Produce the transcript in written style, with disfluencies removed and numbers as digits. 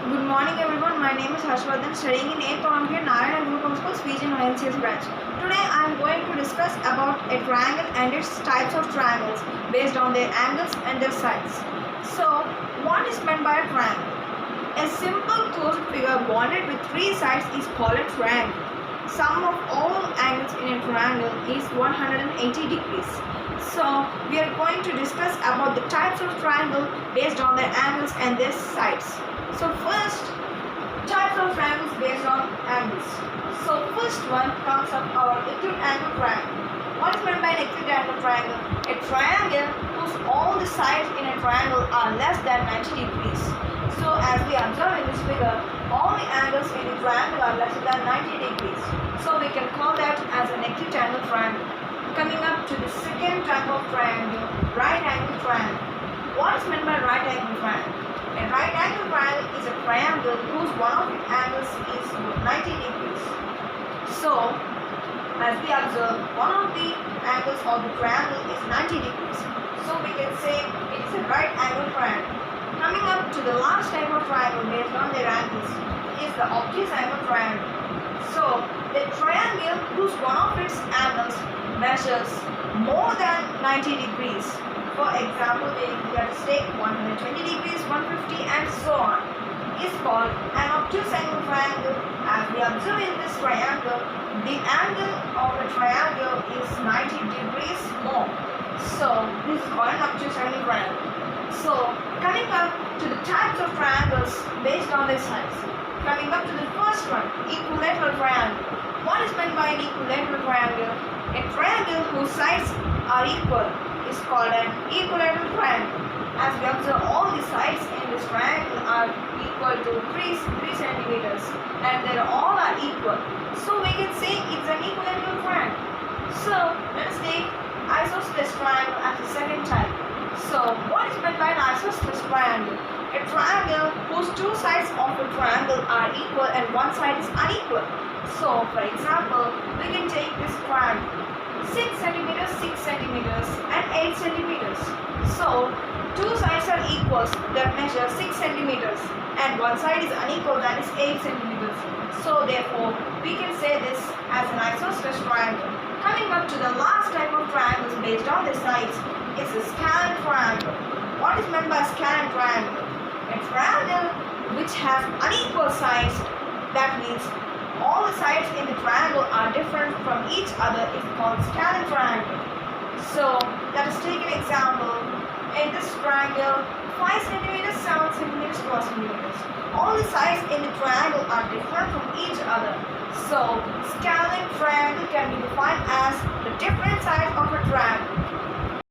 Good morning everyone, my name is Harsha studying in 8th on here Narayana Group of Schools, PG and INCS branch. Today I am going to discuss about a triangle and its types of triangles based on their angles and their sides. So, what is meant by a triangle? A simple closed figure bonded with three sides is called a triangle. Sum of all angles in a triangle is 180 degrees. So, we are going to discuss about the types of triangle based on their angles and their sides. So first, types of triangles based on angles. So first one comes up our acute angle triangle. What is meant by an acute angle triangle? A triangle whose all the sides in a triangle are less than 90 degrees. So as we observe in this figure, all the angles in the triangle are less than 90 degrees. So we can call that as an acute angle triangle. Coming up to the second type of triangle, right angle triangle. What is meant by right angle triangle? A right angle triangle is a triangle whose one of its angles is 90 degrees. So, as we observe, one of the angles of the triangle is 90 degrees. So, we can say it is a right angle triangle. Coming up to the last type of triangle based on their angles is the obtuse angle triangle. So, the triangle whose one of its angles measures more than 90 degrees. For example, we have to take 120 degrees, 150 and so on, is called an obtuse angle triangle. As we observe in this triangle, the angle of the triangle is 90 degrees more. So, this is called an obtuse angle triangle. So, coming up to the types of triangles based on their sides. Coming up to the first one, equilateral triangle. What is meant by an equilateral triangle? A triangle whose sides are equal is called an equilateral triangle. As we observe, all the sides in this triangle are equal to 3 centimeters and they all are equal. So we can say it's an equilateral triangle. So let us take isosceles triangle as the second type. So what is meant by an isosceles triangle? A triangle whose two sides of a triangle are equal and one side is unequal. So for example, we can take this triangle. 6 centimeters, 6 centimeters and 8 centimeters. So, two sides are equals that measure 6 centimeters and one side is unequal that is 8 centimeters. So, therefore, we can say this as an isosceles triangle. Coming up to the last type of triangles based on the sides is a scalar triangle. What is meant by scalar triangle? A triangle which has unequal sides, that means all the sides in the triangle are different from each other is called scalar triangle. So let us take an example. In this triangle, 5 centimeters, 7 centimeters, 12 centimeters. All the sides in the triangle are different from each other. So scalar triangle can be defined as the different sides of a